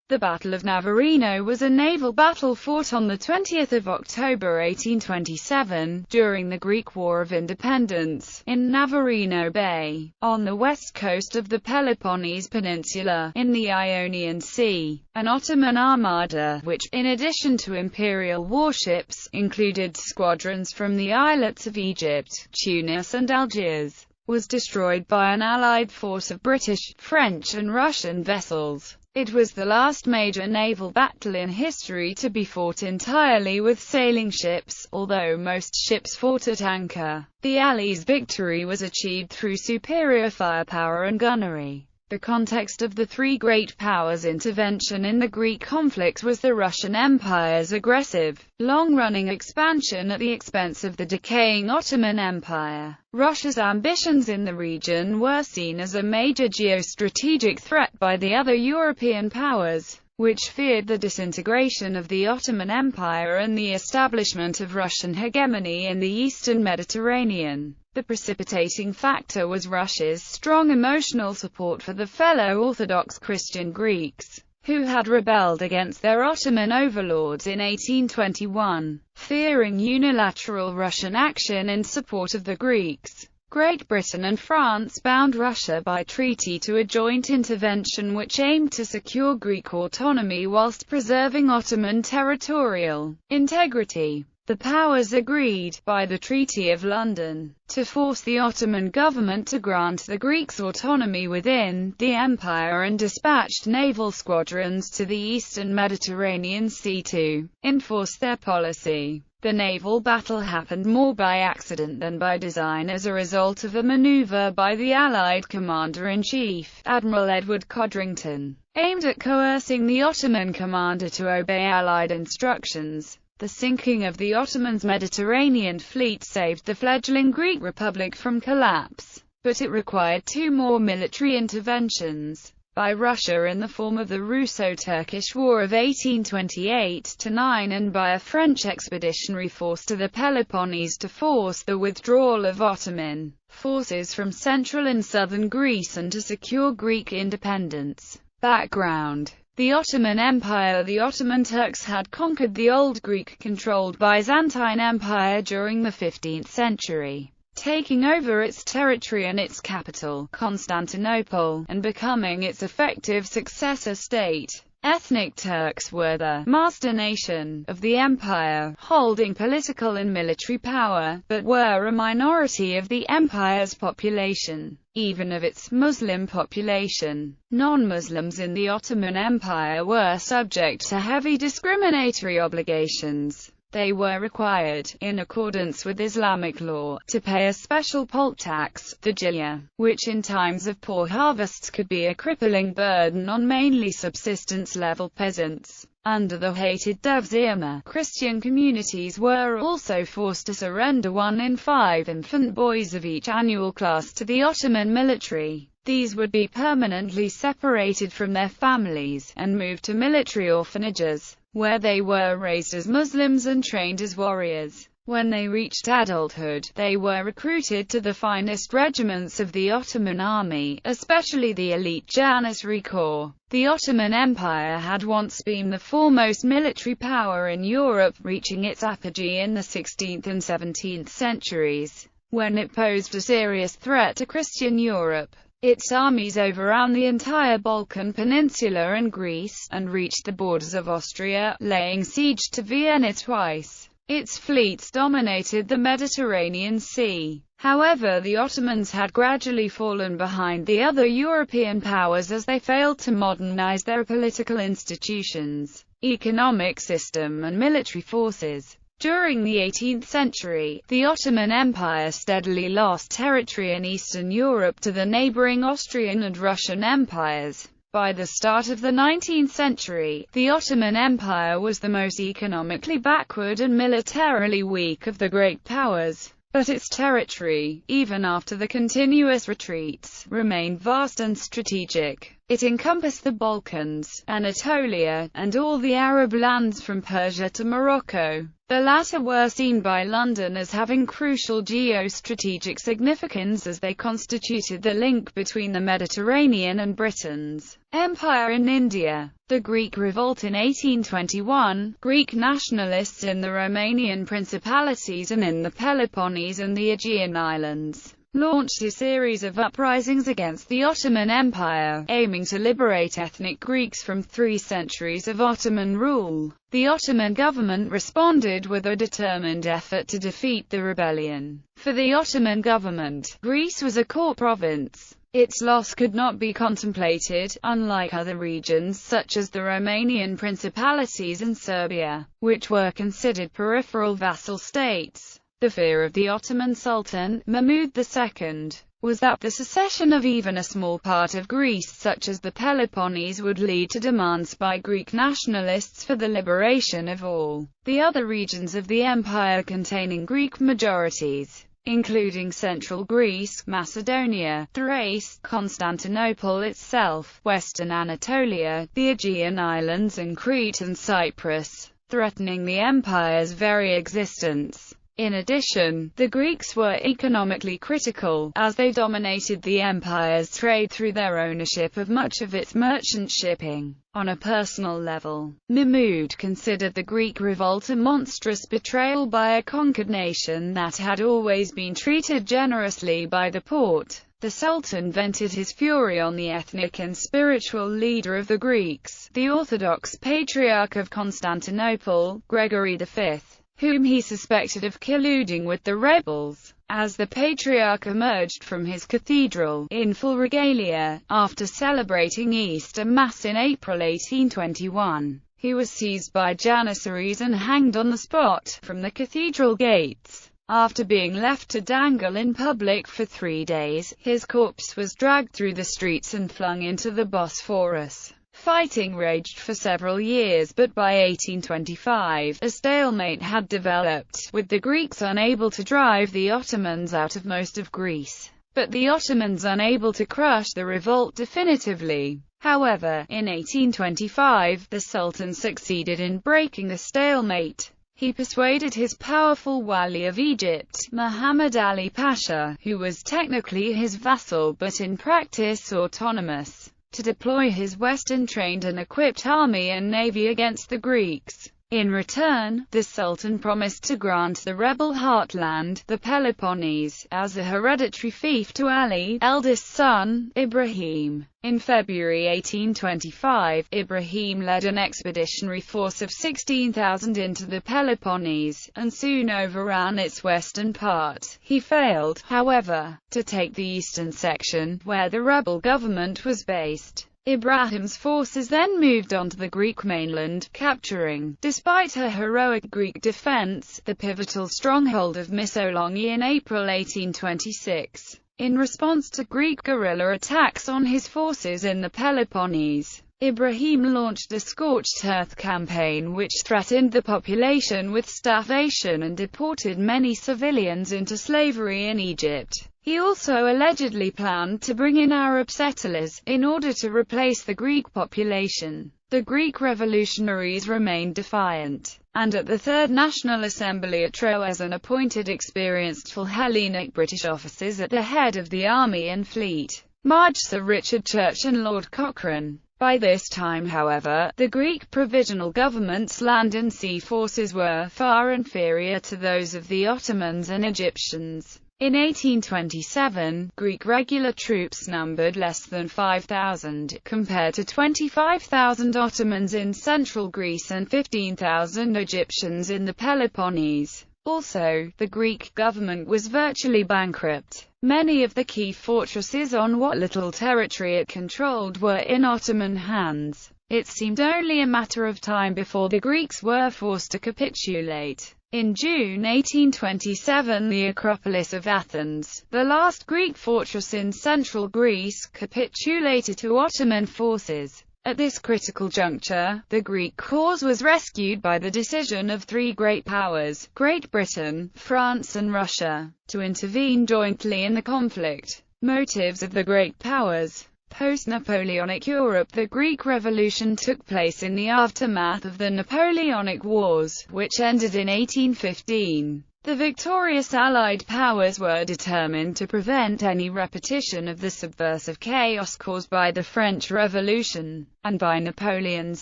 The Battle of Navarino was a naval battle fought on 20 October 1827, during the Greek War of Independence, in Navarino Bay, on the west coast of the Peloponnese peninsula, in the Ionian Sea. An Ottoman armada, which, in addition to imperial warships, included squadrons from the islets of Egypt, Tunis and Algiers, was destroyed by an allied force of British, French and Russian vessels. It was the last major naval battle in history to be fought entirely with sailing ships, although most ships fought at anchor. The Allies' victory was achieved through superior firepower and gunnery. The context of the three great powers' intervention in the Greek conflict was the Russian Empire's aggressive, long-running expansion at the expense of the decaying Ottoman Empire. Russia's ambitions in the region were seen as a major geostrategic threat by the other European powers, which feared the disintegration of the Ottoman Empire and the establishment of Russian hegemony in the eastern Mediterranean. The precipitating factor was Russia's strong emotional support for the fellow Orthodox Christian Greeks, who had rebelled against their Ottoman overlords in 1821. Fearing unilateral Russian action in support of the Greeks, Great Britain and France bound Russia by treaty to a joint intervention which aimed to secure Greek autonomy whilst preserving Ottoman territorial integrity. The powers agreed, by the Treaty of London, to force the Ottoman government to grant the Greeks autonomy within the empire and dispatched naval squadrons to the eastern Mediterranean Sea to enforce their policy. The naval battle happened more by accident than by design as a result of a maneuver by the Allied Commander-in-Chief, Admiral Edward Codrington, aimed at coercing the Ottoman commander to obey Allied instructions. The sinking of the Ottomans' Mediterranean fleet saved the fledgling Greek Republic from collapse, but it required two more military interventions, by Russia in the form of the Russo-Turkish War of 1828-9 and by a French expeditionary force to the Peloponnese to force the withdrawal of Ottoman forces from central and southern Greece and to secure Greek independence. Background: the Ottoman Empire. The Ottoman Turks had conquered the old Greek-controlled Byzantine Empire during the 15th century, taking over its territory and its capital, Constantinople, and becoming its effective successor state. Ethnic Turks were the master nation of the empire, holding political and military power, but were a minority of the empire's population, even of its Muslim population. Non-Muslims in the Ottoman Empire were subject to heavy discriminatory obligations. They were required, in accordance with Islamic law, to pay a special poll tax, the jizya, which in times of poor harvests could be a crippling burden on mainly subsistence-level peasants. Under the hated draughtsman, Christian communities were also forced to surrender 1 in 5 infant boys of each annual class to the Ottoman military. These would be permanently separated from their families, and moved to military orphanages, where they were raised as Muslims and trained as warriors. When they reached adulthood, they were recruited to the finest regiments of the Ottoman army, especially the elite Janissary Corps. The Ottoman Empire had once been the foremost military power in Europe, reaching its apogee in the 16th and 17th centuries, when it posed a serious threat to Christian Europe. Its armies overran the entire Balkan Peninsula and Greece, and reached the borders of Austria, laying siege to Vienna twice. Its fleets dominated the Mediterranean Sea. However, the Ottomans had gradually fallen behind the other European powers as they failed to modernize their political institutions, economic system and military forces. During the 18th century, the Ottoman Empire steadily lost territory in Eastern Europe to the neighboring Austrian and Russian empires. By the start of the 19th century, the Ottoman Empire was the most economically backward and militarily weak of the great powers. But its territory, even after the continuous retreats, remained vast and strategic. It encompassed the Balkans, Anatolia, and all the Arab lands from Persia to Morocco. The latter were seen by London as having crucial geostrategic significance as they constituted the link between the Mediterranean and Britain's empire in India. The Greek Revolt in 1821, Greek nationalists in the Romanian principalities and in the Peloponnese and the Aegean Islands launched a series of uprisings against the Ottoman Empire, aiming to liberate ethnic Greeks from 3 centuries of Ottoman rule. The Ottoman government responded with a determined effort to defeat the rebellion. For the Ottoman government, Greece was a core province. Its loss could not be contemplated, unlike other regions such as the Romanian principalities and Serbia, which were considered peripheral vassal states. The fear of the Ottoman Sultan, Mahmud II, was that the secession of even a small part of Greece such as the Peloponnese would lead to demands by Greek nationalists for the liberation of all the other regions of the empire containing Greek majorities, including central Greece, Macedonia, Thrace, Constantinople itself, western Anatolia, the Aegean Islands and Crete and Cyprus, threatening the empire's very existence. In addition, the Greeks were economically critical, as they dominated the empire's trade through their ownership of much of its merchant shipping. On a personal level, Mahmud considered the Greek revolt a monstrous betrayal by a conquered nation that had always been treated generously by the Porte. The Sultan vented his fury on the ethnic and spiritual leader of the Greeks, the Orthodox Patriarch of Constantinople, Gregory V, whom he suspected of colluding with the rebels. As the Patriarch emerged from his cathedral, in full regalia, after celebrating Easter Mass in April 1821, he was seized by Janissaries and hanged on the spot, from the cathedral gates. After being left to dangle in public for 3 days, his corpse was dragged through the streets and flung into the Bosphorus. Fighting raged for several years, but by 1825, a stalemate had developed, with the Greeks unable to drive the Ottomans out of most of Greece, but the Ottomans unable to crush the revolt definitively. However, in 1825, the Sultan succeeded in breaking the stalemate. He persuaded his powerful wali of Egypt, Muhammad Ali Pasha, who was technically his vassal but in practice autonomous, to deploy his Western-trained and equipped army and navy against the Greeks. In return, the Sultan promised to grant the rebel heartland, the Peloponnese, as a hereditary fief to Ali's eldest son, Ibrahim. In February 1825, Ibrahim led an expeditionary force of 16,000 into the Peloponnese, and soon overran its western part. He failed, however, to take the eastern section, where the rebel government was based. Ibrahim's forces then moved on to the Greek mainland, capturing, despite her heroic Greek defense, the pivotal stronghold of Missolonghi in April 1826. In response to Greek guerrilla attacks on his forces in the Peloponnese, Ibrahim launched a scorched earth campaign which threatened the population with starvation and deported many civilians into slavery in Egypt. He also allegedly planned to bring in Arab settlers, in order to replace the Greek population. The Greek revolutionaries remained defiant, and at the Third National Assembly at Troezen appointed experienced full Hellenic British officers at the head of the army and fleet, March Sir Richard Church and Lord Cochrane. By this time, however, the Greek Provisional Government's land and sea forces were far inferior to those of the Ottomans and Egyptians. In 1827, Greek regular troops numbered less than 5,000, compared to 25,000 Ottomans in central Greece and 15,000 Egyptians in the Peloponnese. Also, the Greek government was virtually bankrupt. Many of the key fortresses on what little territory it controlled were in Ottoman hands. It seemed only a matter of time before the Greeks were forced to capitulate. In June 1827, the Acropolis of Athens, the last Greek fortress in central Greece, capitulated to Ottoman forces. At this critical juncture, the Greek cause was rescued by the decision of 3 great powers, Great Britain, France and Russia, to intervene jointly in the conflict. Motives of the great powers. Post-Napoleonic Europe. The Greek Revolution took place in the aftermath of the Napoleonic Wars, which ended in 1815. The victorious Allied powers were determined to prevent any repetition of the subversive chaos caused by the French Revolution, and by Napoleon's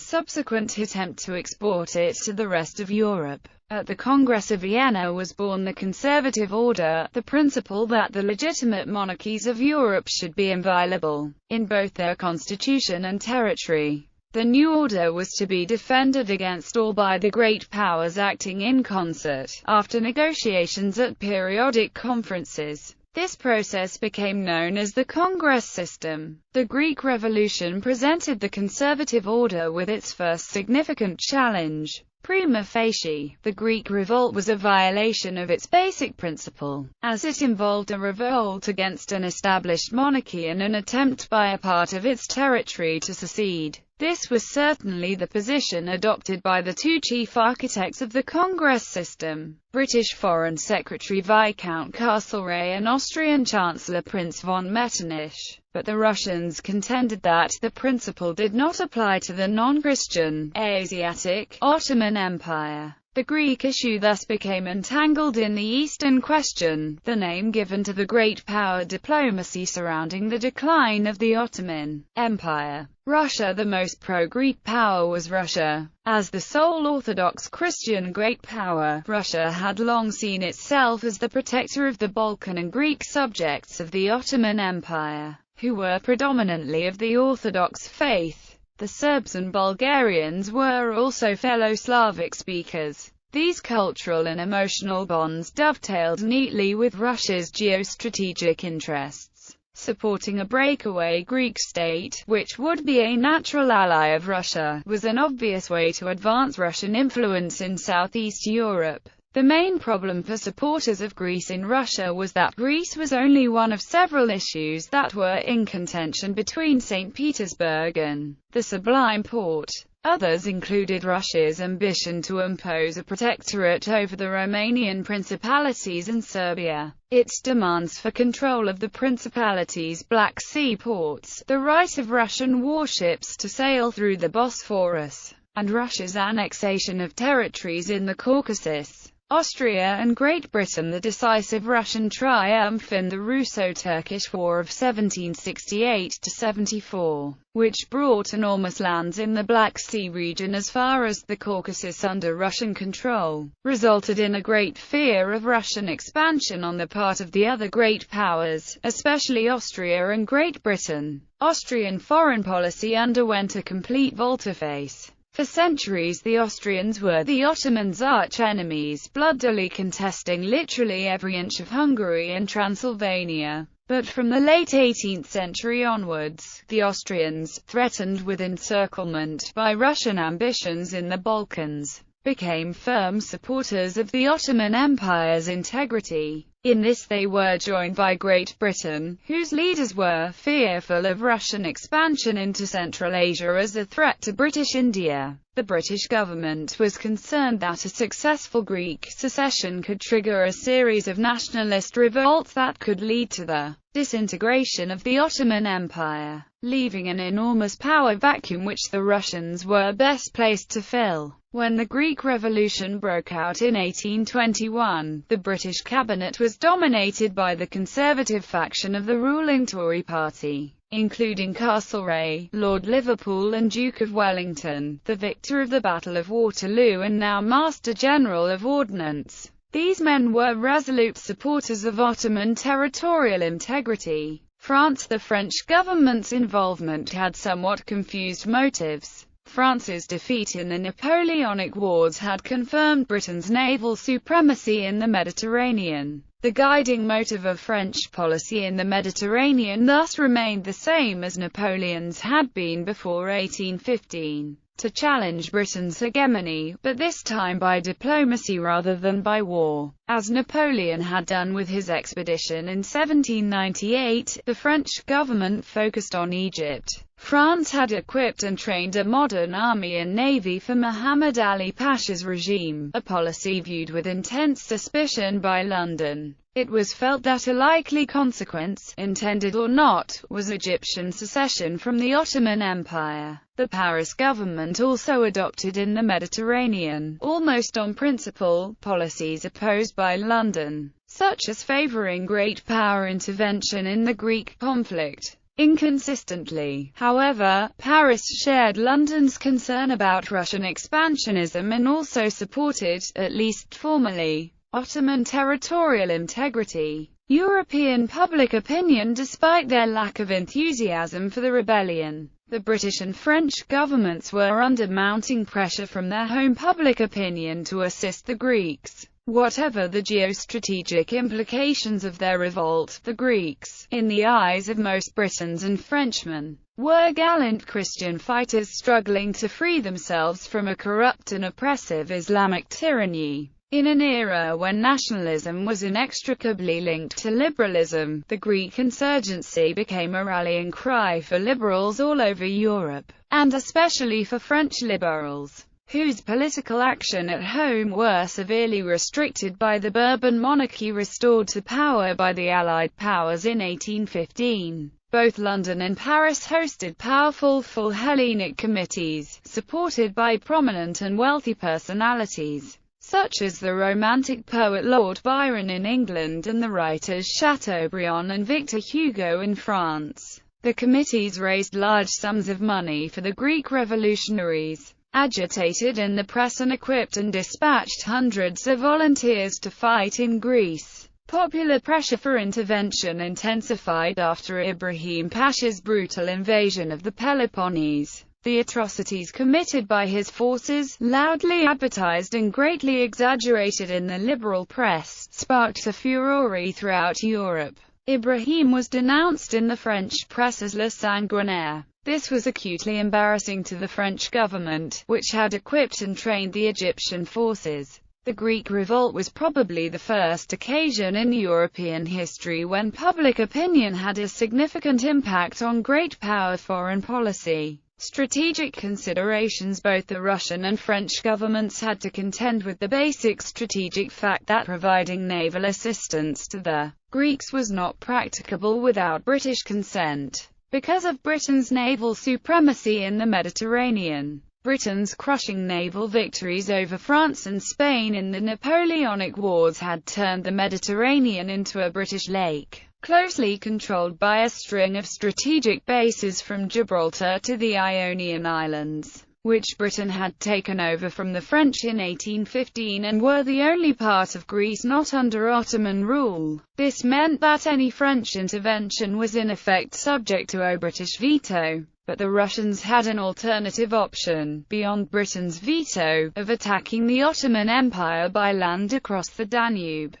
subsequent attempt to export it to the rest of Europe. At the Congress of Vienna was born the conservative order, the principle that the legitimate monarchies of Europe should be inviolable, in both their constitution and territory. The new order was to be defended against all by the great powers acting in concert, after negotiations at periodic conferences. This process became known as the Congress system. The Greek Revolution presented the conservative order with its first significant challenge. Prima facie, the Greek Revolt was a violation of its basic principle, as it involved a revolt against an established monarchy and an attempt by a part of its territory to secede. This was certainly the position adopted by the two chief architects of the Congress system, British Foreign Secretary Viscount Castlereagh and Austrian Chancellor Prince von Metternich. But the Russians contended that the principle did not apply to the non-Christian, Asiatic, Ottoman Empire. The Greek issue thus became entangled in the Eastern question, the name given to the great power diplomacy surrounding the decline of the Ottoman Empire. Russia. The most pro-Greek power was Russia. As the sole Orthodox Christian great power, Russia had long seen itself as the protector of the Balkan and Greek subjects of the Ottoman Empire, who were predominantly of the Orthodox faith. The Serbs and Bulgarians were also fellow Slavic speakers. These cultural and emotional bonds dovetailed neatly with Russia's geostrategic interests. Supporting a breakaway Greek state, which would be a natural ally of Russia, was an obvious way to advance Russian influence in Southeast Europe. The main problem for supporters of Greece in Russia was that Greece was only one of several issues that were in contention between St. Petersburg and the Sublime Porte. Others included Russia's ambition to impose a protectorate over the Romanian principalities and Serbia, its demands for control of the principalities' Black Sea ports, the right of Russian warships to sail through the Bosphorus, and Russia's annexation of territories in the Caucasus. Austria and Great Britain. The decisive Russian triumph in the Russo-Turkish War of 1768–74, which brought enormous lands in the Black Sea region as far as the Caucasus under Russian control, resulted in a great fear of Russian expansion on the part of the other great powers, especially Austria and Great Britain. Austrian foreign policy underwent a complete volte-face. For centuries the Austrians were the Ottomans' arch-enemies, bloodily contesting literally every inch of Hungary and Transylvania. But from the late 18th century onwards, the Austrians, threatened with encirclement by Russian ambitions in the Balkans, became firm supporters of the Ottoman Empire's integrity. In this they were joined by Great Britain, whose leaders were fearful of Russian expansion into Central Asia as a threat to British India. The British government was concerned that a successful Greek secession could trigger a series of nationalist revolts that could lead to the disintegration of the Ottoman Empire, leaving an enormous power vacuum which the Russians were best placed to fill. When the Greek Revolution broke out in 1821, the British cabinet was dominated by the conservative faction of the ruling Tory party, including Castlereagh, Lord Liverpool and Duke of Wellington, the victor of the Battle of Waterloo and now Master General of Ordnance. These men were resolute supporters of Ottoman territorial integrity. France. The French government's involvement had somewhat confused motives. France's defeat in the Napoleonic Wars had confirmed Britain's naval supremacy in the Mediterranean. The guiding motive of French policy in the Mediterranean thus remained the same as Napoleon's had been before 1815, to challenge Britain's hegemony, but this time by diplomacy rather than by war. As Napoleon had done with his expedition in 1798, the French government focused on Egypt, France had equipped and trained a modern army and navy for Muhammad Ali Pasha's regime, a policy viewed with intense suspicion by London. It was felt that a likely consequence, intended or not, was Egyptian secession from the Ottoman Empire. The Paris government also adopted in the Mediterranean, almost on principle, policies opposed by London, such as favoring great power intervention in the Greek conflict. Inconsistently, however, Paris shared London's concern about Russian expansionism and also supported, at least formally, Ottoman territorial integrity. European public opinion, despite their lack of enthusiasm for the rebellion, the British and French governments were under mounting pressure from their home public opinion to assist the Greeks. Whatever the geostrategic implications of their revolt, the Greeks, in the eyes of most Britons and Frenchmen, were gallant Christian fighters struggling to free themselves from a corrupt and oppressive Islamic tyranny. In an era when nationalism was inextricably linked to liberalism, the Greek insurgency became a rallying cry for liberals all over Europe, and especially for French liberals, whose political action at home were severely restricted by the Bourbon monarchy restored to power by the Allied powers in 1815. Both London and Paris hosted powerful full Hellenic committees, supported by prominent and wealthy personalities, such as the Romantic poet Lord Byron in England and the writers Chateaubriand and Victor Hugo in France. The committees raised large sums of money for the Greek revolutionaries, agitated in the press and equipped and dispatched hundreds of volunteers to fight in Greece. Popular pressure for intervention intensified after Ibrahim Pasha's brutal invasion of the Peloponnese. The atrocities committed by his forces, loudly advertised and greatly exaggerated in the liberal press, sparked a furore throughout Europe. Ibrahim was denounced in the French press as le sanguinaire. This was acutely embarrassing to the French government, which had equipped and trained the Egyptian forces. The Greek Revolt was probably the first occasion in European history when public opinion had a significant impact on great power foreign policy. Strategic considerations. Both the Russian and French governments had to contend with the basic strategic fact that providing naval assistance to the Greeks was not practicable without British consent. Because of Britain's naval supremacy in the Mediterranean, Britain's crushing naval victories over France and Spain in the Napoleonic Wars had turned the Mediterranean into a British lake, closely controlled by a string of strategic bases from Gibraltar to the Ionian Islands, which Britain had taken over from the French in 1815 and were the only part of Greece not under Ottoman rule. This meant that any French intervention was in effect subject to a British veto. But the Russians had an alternative option, beyond Britain's veto, of attacking the Ottoman Empire by land across the Danube.